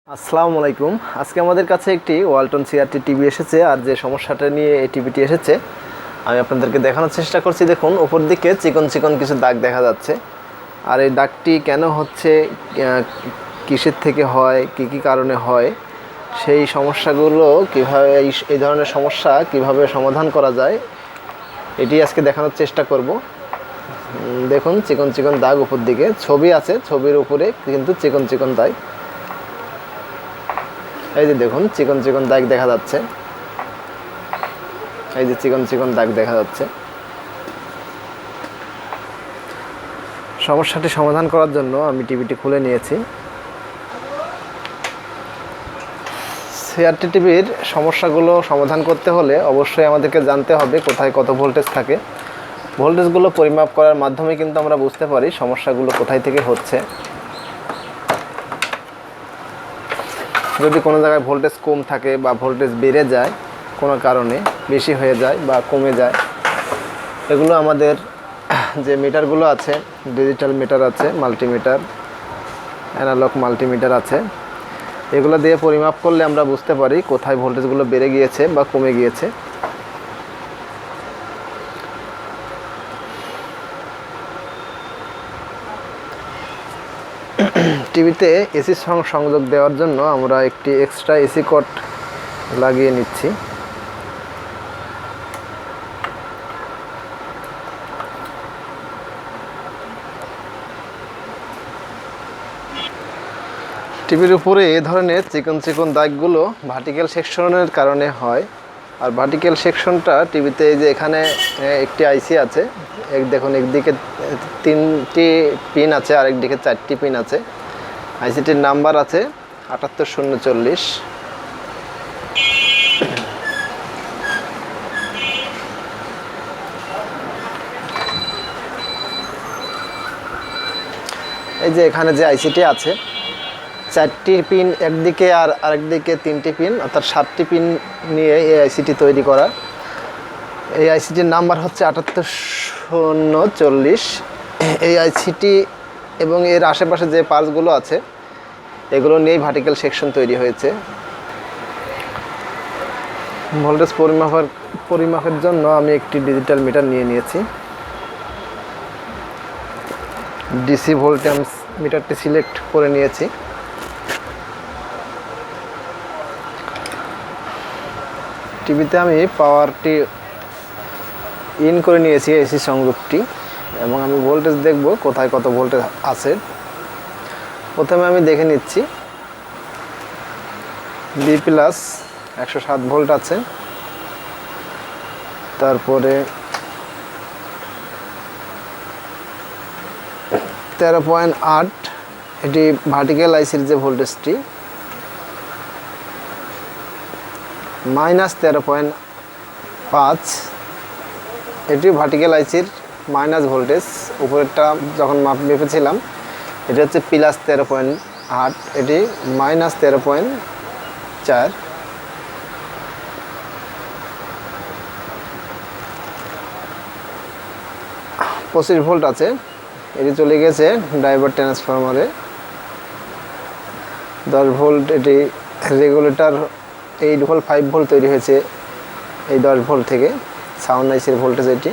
আসসালামু আলাইকুম। আজকে আমাদের কাছে একটি ওয়ালটন সিআরটি টিভি এসেছে, আর যে সমস্যাটা নিয়ে এই টিভিটি এসেছে আমি আপনাদেরকে দেখানোর চেষ্টা করছি। দেখুন, উপর দিকে চিকন চিকন কিছু দাগ দেখা যাচ্ছে। আর এই দাগটি কেন হচ্ছে, কিসের থেকে হয়, কি কারণে হয়, সেই সমস্যাগুলো কিভাবে, এই ধরনের সমস্যা কিভাবে সমাধান করা যায় এটি আজকে দেখানোর চেষ্টা করব। দেখুন, চিকন চিকন দাগ উপর দিকে, ছবি আছে, ছবির উপরে কিন্তু চিকন চিকন দাগ। এই যে দেখুন, চিকন চিকন দাগ দেখা যাচ্ছে। এই যে চিকন চিকন দাগ দেখা যাচ্ছে। সমস্যাটি সমাধান করার জন্য আমি টিভিটি খুলে নিয়েছি। সিআরটি টিভির সমস্যাগুলো সমাধান করতে হলে অবশ্যই আমাদেরকে জানতে হবে কোথায় কত ভোল্টেজ থাকে। ভোল্টেজগুলো পরিমাপ করার মাধ্যমে কিন্তু আমরা বুঝতে পারি সমস্যাগুলো কোথায় থেকে হচ্ছে। যদি কোনো জায়গায় ভোল্টেজ কম থাকে বা ভোল্টেজ বেড়ে যায়, কোনো কারণে বেশি হয়ে যায় বা কমে যায়, এগুলো আমাদের যে মিটারগুলো আছে, ডিজিটাল মিটার আছে, মাল্টিমিটার, অ্যানালগ মাল্টিমিটার আছে, এগুলো দিয়ে পরিমাপ করলে আমরা বুঝতে পারি কোথায় ভোল্টেজগুলো বেড়ে গিয়েছে বা কমে গিয়েছে। টিভিতে এসি সংযোগ দেওয়ার জন্য আমরা একটি এক্সট্রা এসি কট লাগিয়ে নিচ্ছি। টিভির উপরে এ ধরনের চিকন চিকন দাগগুলো ভার্টিক্যাল সেকশনের কারণে হয়। আর ভার্টিক্যাল সেকশনটা টিভিতে, এই যে এখানে একটি আইসি আছে, দেখুন একদিকে 3টি পিন আছে, আর একদিকে 4টি পিন আছে। আইসিটির নাম্বার আছে 78040। এই যে এখানে যে আইসিটি আছে, 4টি পিন একদিকে আর আরেকদিকে 3টি পিন, অর্থাৎ 7টি পিন নিয়ে এই আইসিটি তৈরি করা। এই আইসিটির নাম্বার হচ্ছে 78040। এই আইসিটি এবং এর আশেপাশে যে পার্টসগুলো আছে এগুলো নিয়েই ভার্টিক্যাল সেকশন তৈরি হয়েছে। ভোল্টেজ পরিমাপের জন্য আমি একটি ডিজিটাল মিটার নিয়ে নিয়েছি। ডিসি ভোল্টেজ মিটারটি সিলেক্ট করে নিয়েছি। টিভিতে আমি পাওয়ারটি ইন করে নিয়েছি, এসি সংযোগটি, এবং আমি ভোল্টেজ দেখব কোথায় কত ভোল্টেজ আছে। প্রথমে আমি দেখে নিচ্ছি, বি প্লাস 107 ভোল্ট আছে। তারপরে 13.8, এটি ভার্টিক্যাল আইসির যে ভোল্টেজটি, -13.5, এটি ভার্টিক্যাল আইসির মাইনাস ভোল্টেজ। উপরেরটা যখন মেপেছিলাম এটি হচ্ছে +13.8, এটি -13.4। পঁচিশ ভোল্ট আছে, এটি চলে গেছে ড্রাইভার ট্রান্সফরমারে। 10 ভোল্ট, এটি রেগুলেটর 8 ভোল্ট 5 ভোল্ট তৈরি হয়েছে এই 10 ভোল্ট থেকে। সাউন্ড আইসির ভোল্টেজ এটি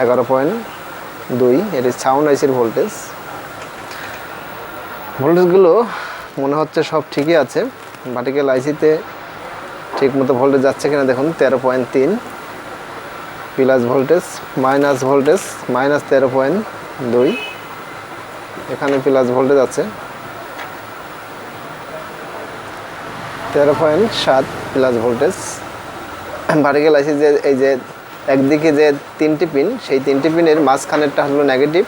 11.2, এটি সাউন্ড আইসির ভোল্টেজ। ভোল্টেজগুলো মনে হচ্ছে সব ঠিকই আছে। ভার্টিক্যাল আইসিতে ঠিক মতো ভোল্টেজ যাচ্ছে কিনা দেখুন, 13.3 প্লাস ভোল্টেজ, মাইনাস ভোল্টেজ -13.2, এখানে প্লাস ভোল্টেজ আছে 13.7 প্লাস ভোল্টেজ। ভার্টিক্যাল আইসি যে এই যে একদিকে যে 3টি পিন, সেই 3টি পিনের মাঝখানেরটা হলো নেগেটিভ,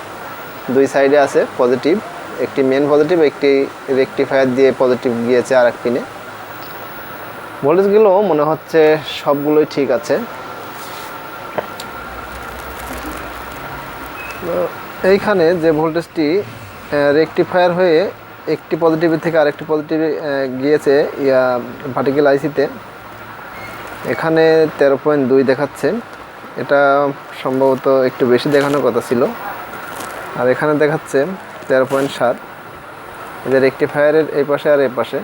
2 সাইডে আছে পজিটিভ, একটি মেন পজিটিভ, একটি রেকটিফায়ার দিয়ে পজিটিভ গিয়েছে আর এক পিনে। ভোল্টেজগুলো মনে হচ্ছে সবগুলোই ঠিক আছে। এইখানে যে ভোল্টেজটি রেকটিফায়ার হয়ে একটি পজিটিভের থেকে আরেকটি পজিটিভে গিয়েছে ভার্টিক্যাল আইসিতে, এখানে 13.2 দেখাচ্ছে। এটা সম্ভবত একটু বেশি দেখানোর কথা ছিল। আর এখানে দেখাচ্ছে 13.7, এদের রেকটিফায়ারের এই পাশে আর এই পাশে।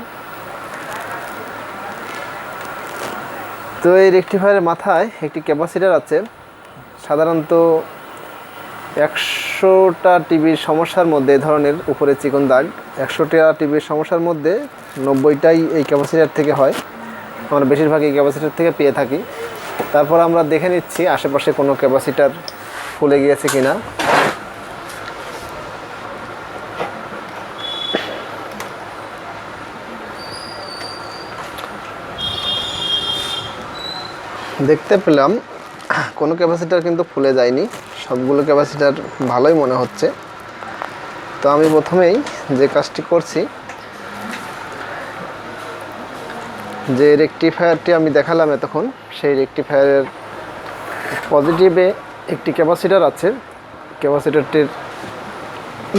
তো এই রেকটিফায়ারের মাথায় একটি ক্যাপাসিটার আছে। সাধারণত 100টা টিভির সমস্যার মধ্যে এই ধরনের উপরে চিকন দাগ, 100টা টিভির সমস্যার মধ্যে 90টাই এই ক্যাপাসিটার থেকে হয়। আমরা বেশিরভাগ এই ক্যাপাসিটার থেকে পেয়ে থাকি। তারপর আমরা দেখে নিচ্ছি আশেপাশে কোনো ক্যাপাসিটার ফুলে গিয়েছে কিনা। দেখতে পেলাম কোনো ক্যাপাসিটার কিন্তু ফুলে যায়নি, সবগুলো ক্যাপাসিটার ভালোই মনে হচ্ছে। তো আমি প্রথমেই যে কাজটি করছি, যে রেকটিফায়ারটি আমি দেখালাম এতক্ষণ, সেই রেকটিফায়ারের পজিটিভে একটি ক্যাপাসিটার আছে। ক্যাপাসিটারটির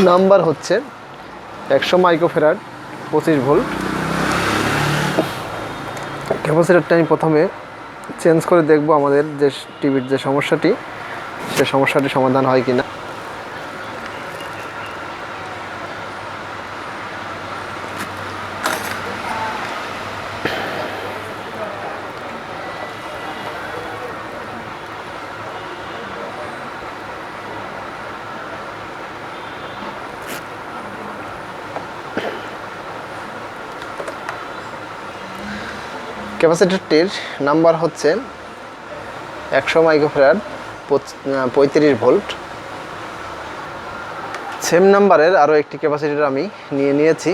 নাম্বার হচ্ছে 100 মাইক্রোফ্যারাড 25 ভোল্ট। ক্যাপাসিটারটা আমি প্রথমে চেঞ্জ করে দেখব আমাদের যে টিভির যে সমস্যাটি, সে সমস্যাটি সমাধান হয় কিনা। ক্যাপাসিটরটির নাম্বার হচ্ছে 100 মাইক্রোফ্যারাড 35 ভোল্ট। সেম নাম্বারের আরও একটি ক্যাপাসিটর আমি নিয়েছি।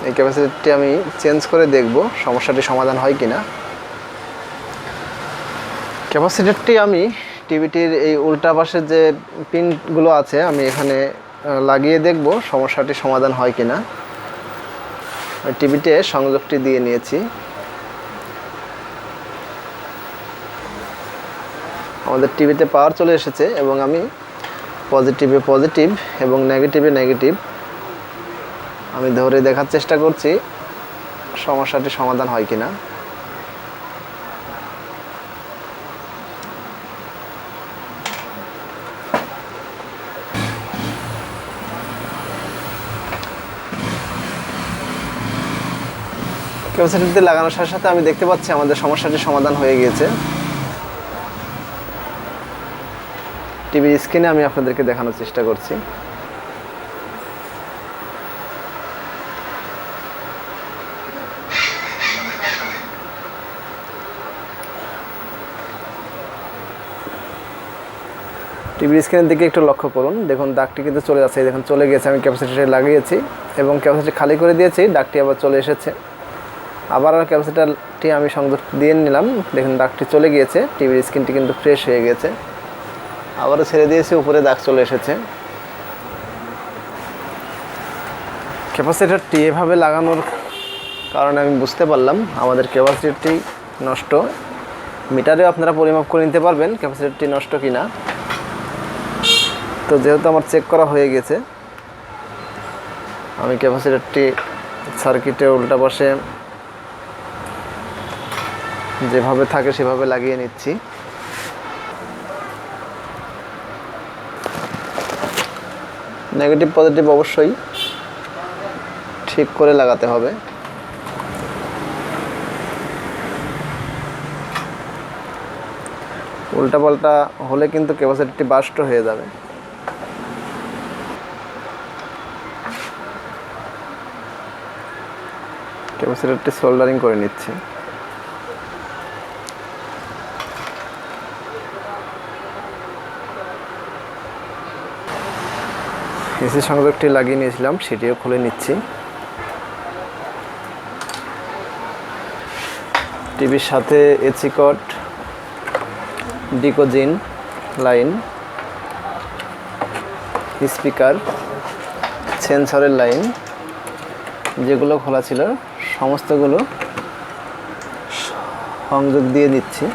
এই ক্যাপাসিটরটি আমি চেঞ্জ করে দেখব সমস্যাটি সমাধান হয় কিনা। ক্যাপাসিটরটি আমি টিভিটির এই উল্টা পাশের যে পিনগুলো আছে, আমি এখানে লাগিয়ে দেখব সমস্যাটি সমাধান হয় কিনা। টিভিতে সংযোগটি দিয়ে নিয়েছি। আমাদের টিভিতে পাওয়ার চলে এসেছে এবং আমি পজিটিভে পজিটিভ এবং নেগেটিভে নেগেটিভ আমি ধরে দেখার চেষ্টা করছি সমস্যাটি সমাধান হয় কিনা। ক্যাপাসিটরটি লাগানোর সাথে সাথে আমি দেখতে পাচ্ছি আমাদের সমস্যাটি সমাধান হয়ে গিয়েছে। টিভির স্ক্রিনে আমি আপনাদেরকে দেখানোর চেষ্টা করছি। টিভির স্ক্রিনের দিকে একটু লক্ষ্য করুন, দেখুন দাগটি কিন্তু চলে যাচ্ছে। দেখুন চলে গেছে, আমি ক্যাপাসিটার লাগিয়েছি এবং ক্যাপাসিটার খালি করে দিয়েছি, দাগটি আবার চলে এসেছে। আবার ক্যাপাসিটারটি আমি সংযোগ দিয়ে নিলাম, দেখুন দাগটি চলে গিয়েছে, টিভির স্ক্রিনটি কিন্তু ফ্রেশ হয়ে গেছে। আবারও ছেড়ে দিয়েছি, উপরে দাগ চলে এসেছে। ক্যাপাসিটারটি এভাবে লাগানোর কারণে আমি বুঝতে পারলাম আমাদের ক্যাপাসিটারটি নষ্ট। মিটারেও আপনারা পরিমাপ করে নিতে পারবেন ক্যাপাসিটারটি নষ্ট কিনা। তো যেহেতু আমার চেক করা হয়ে গেছে, আমি ক্যাপাসিটারটি সার্কিটের উল্টা পাশে যেভাবে থাকে সেভাবে লাগিয়ে নিচ্ছি। নেগেটিভ পজিটিভ অবশ্যই ঠিক করে লাগাতে হবে। উল্টাপাল্টা হলে কিন্তু ক্যাপাসিটরটি বাস্ট হয়ে যাবে। ক্যাপাসিটরটি সোল্ডারিং করে নিচ্ছি। এসি সংযোগটি লাগিয়ে নিয়েছিলাম, সেটিও খুলে নিচ্ছি। টিভির সাথে এসি কট, ডিকোজিন লাইন, স্পিকার, সেন্সরের লাইন যেগুলো খোলা ছিল সমস্তগুলো সংযোগ দিয়ে দিচ্ছি।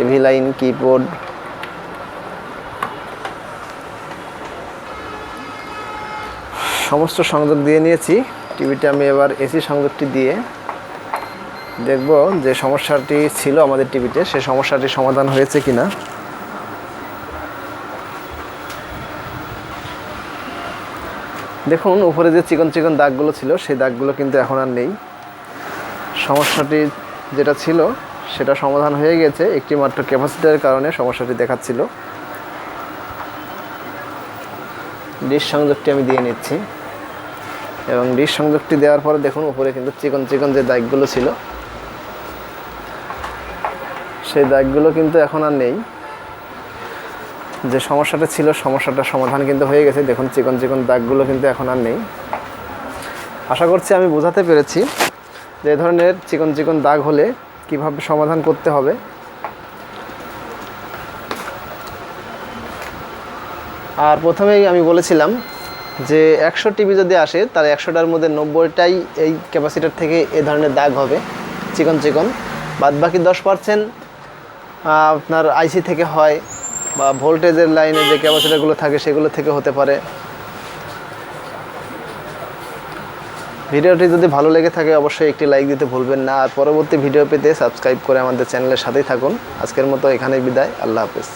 এভি লাইন, কিবোর্ড, সমস্ত সংযোগ দিয়ে নিয়েছি। টিভিতে আমি এবার এসি সংযোগটি দিয়ে দেখব যে সমস্যাটি ছিল আমাদের টিভিতে, সে সমস্যাটি সমাধান হয়েছে কিনা। দেখুন উপরে যে চিকন চিকন দাগগুলো ছিল সেই দাগগুলো কিন্তু এখন আর নেই। সমস্যাটি যেটা ছিল সেটা সমাধান হয়ে গেছে, একটি মাত্র ক্যাপাসিটরের কারণে সমস্যাটি দেখাচ্ছিল। ডিশ সংযোগটি আমি দিয়ে নিচ্ছি এবং ডিশ সংযোগটি দেওয়ার পরে দেখুন উপরে কিন্তু চিকন চিকন যে দাগগুলো ছিল সেই দাগগুলো কিন্তু এখন আর নেই। যে সমস্যাটা ছিল সমস্যাটার সমাধান কিন্তু হয়ে গেছে। দেখুন চিকন চিকন দাগগুলো কিন্তু এখন আর নেই। আশা করছি আমি বোঝাতে পেরেছি যে এই ধরনের চিকন চিকন দাগ হলে কিভাবে সমাধান করতে হবে। আর প্রথমেই আমি বলেছিলাম যে 100 টিভি যদি আসে তার 100টার মধ্যে 90টাই এই ক্যাপাসিটার থেকে এই ধরনের দাগ হবে চিকন চিকন, বাদ বাকি 10% আপনার আইসি থেকে হয় বা ভোল্টেজের লাইনে যে ক্যাপাসিটারগুলো থাকে সেগুলো থেকে হতে পারে। ভিডিওটি যদি ভালো লেগে থাকে অবশ্যই একটি লাইক দিতে ভুলবেন না। আর পরবর্তী ভিডিও পেতে সাবস্ক্রাইব করে আমাদের চ্যানেলের সাথেই থাকুন। আজকের মতো এখানেই বিদায়। আল্লাহ হাফেজ।